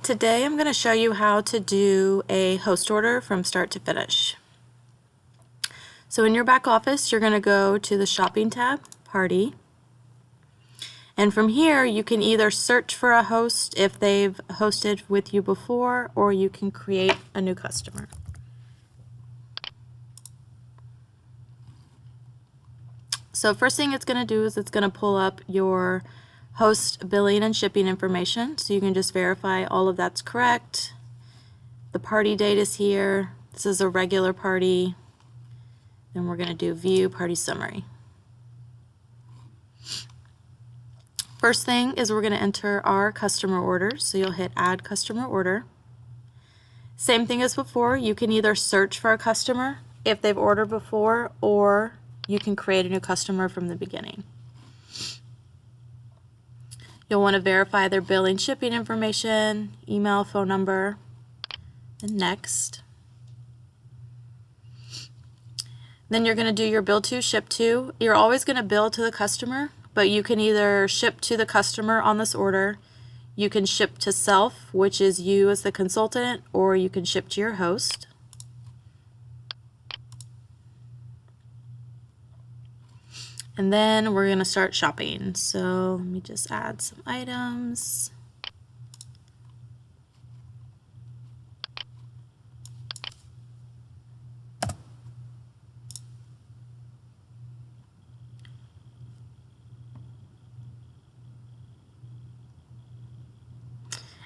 Today I'm going to show you how to do a host order from start to finish. So in your back office, you're going to go to the Shopping tab, Party, and from here you can either search for a host if they've hosted with you before, or you can create a new customer. So first thing it's going to do is it's going to pull up your host billing and shipping information, so you can just verify all of that's correct. The party date is here. This is a regular party. Then we're going to do View Party Summary. First thing is we're going to enter our customer orders, so you'll hit Add Customer Order. Same thing as before, you can either search for a customer if they've ordered before, or you can create a new customer from the beginning. You'll want to verify their billing, shipping information, email, phone number, and next. Then you're going to do your bill to, ship to. You're always going to bill to the customer, but you can either ship to the customer on this order, you can ship to self, which is you as the consultant, or you can ship to your host. And then we're going to start shopping. So let me just add some items.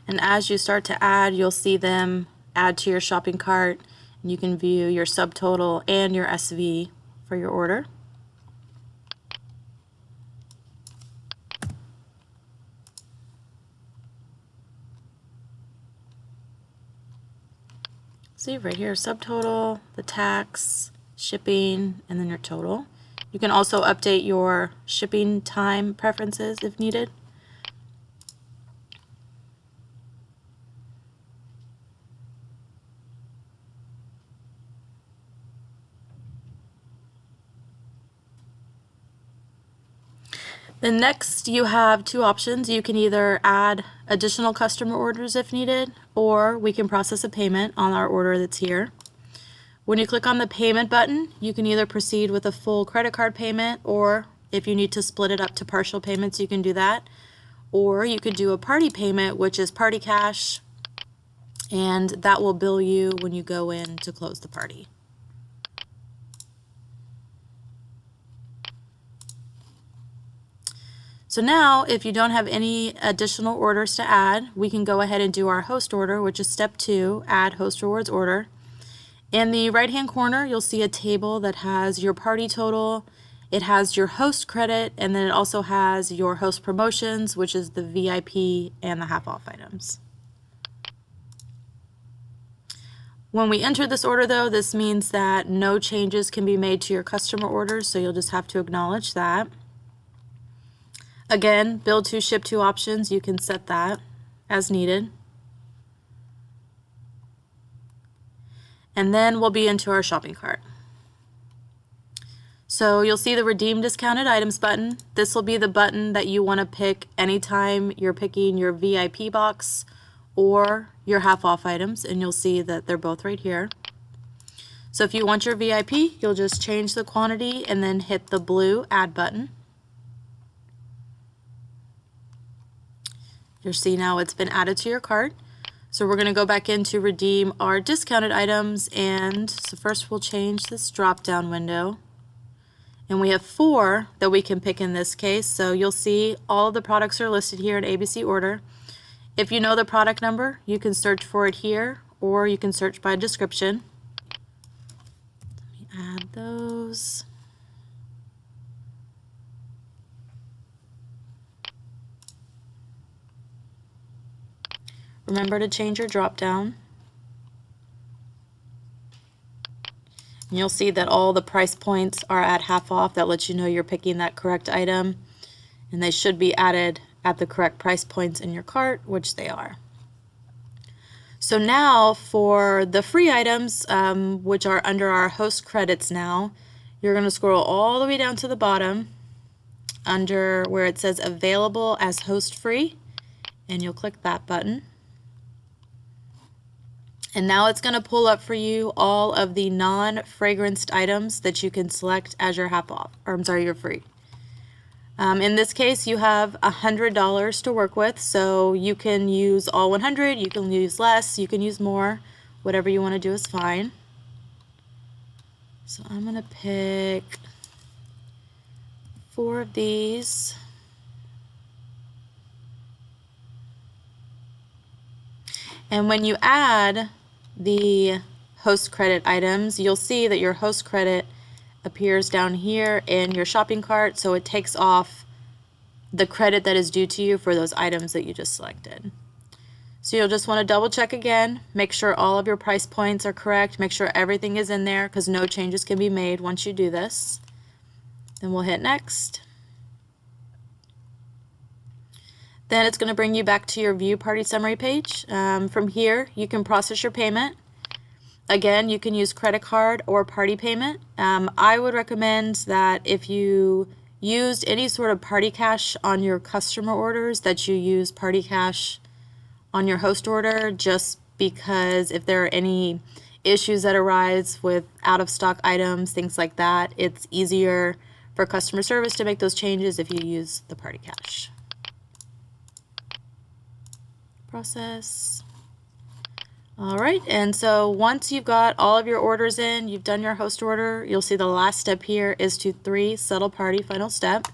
And as you start to add, you'll see them add to your shopping cart, and you can view your subtotal and your SV for your order. See right here, subtotal, the tax, shipping, and then your total. You can also update your shipping time preferences if needed. Then next you have two options. You can either add additional customer orders if needed, or we can process a payment on our order that's here. When you click on the payment button, you can either proceed with a full credit card payment, or if you need to split it up to partial payments, you can do that. Or you could do a party payment, which is party cash, and that will bill you when you go in to close the party. So now, if you don't have any additional orders to add, we can go ahead and do our host order, which is step 2, add host rewards order. In the right-hand corner, you'll see a table that has your party total, it has your host credit, and then it also has your host promotions, which is the VIP and the half-off items. When we enter this order, though, this means that no changes can be made to your customer orders, so you'll just have to acknowledge that. Again, bill to, ship to options, you can set that as needed. And then we'll be into our shopping cart. So you'll see the Redeem Discounted Items button. This will be the button that you want to pick anytime you're picking your VIP box or your half-off items, and you'll see that they're both right here. So if you want your VIP, you'll just change the quantity and then hit the blue Add button. You'll see now it's been added to your cart. So we're going to go back in to redeem our discounted items, and so first we'll change this drop-down window. And we have 4 that we can pick in this case, so you'll see all of the products are listed here in ABC order. If you know the product number, you can search for it here, or you can search by description. Let me add those. Remember to change your drop down. And you'll see that all the price points are at half off. That lets you know you're picking that correct item. And they should be added at the correct price points in your cart, which they are. So now for the free items, which are under our host credits now, you're going to scroll all the way down to the bottom under where it says available as host free, and you'll click that button. And now it's going to pull up for you all of the non-fragranced items that you can select as your half off, or I'm sorry, your free. In this case, you have $100 to work with, so you can use all 100, you can use less, you can use more, whatever you want to do is fine. So I'm going to pick 4 of these. And when you add the host credit items, you'll see that your host credit appears down here in your shopping cart, so it takes off the credit that is due to you for those items that you just selected. So you'll just want to double check again, make sure all of your price points are correct, make sure everything is in there because no changes can be made once you do this. Then we'll hit next. Then it's going to bring you back to your View Party Summary page. From here, you can process your payment. Again, you can use credit card or party payment. I would recommend that if you used any sort of party cash on your customer orders, that you use party cash on your host order, just because if there are any issues that arise with out of stock items, things like that, it's easier for customer service to make those changes if you use the party cash. Process. All right, and so once you've got all of your orders in, you've done your host order, you'll see the last step here is to 3, settle party, final step.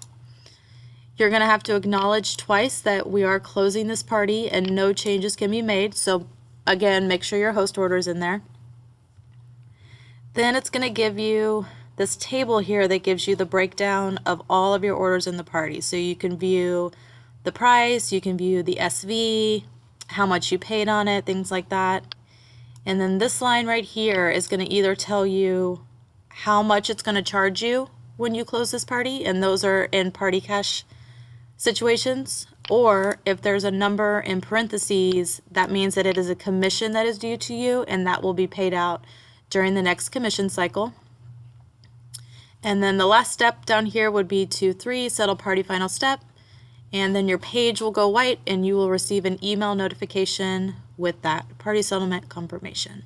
You're going to have to acknowledge twice that we are closing this party and no changes can be made. So again, make sure your host order is in there. Then it's going to give you this table here that gives you the breakdown of all of your orders in the party. So you can view the price, you can view the SV, how much you paid on it, things like that. And then this line right here is going to either tell you how much it's going to charge you when you close this party, and those are in party cash situations, or if there's a number in parentheses, that means that it is a commission that is due to you, and that will be paid out during the next commission cycle. And then the last step down here would be to 3, settle party, final step. And then your page will go white and you will receive an email notification with that party settlement confirmation.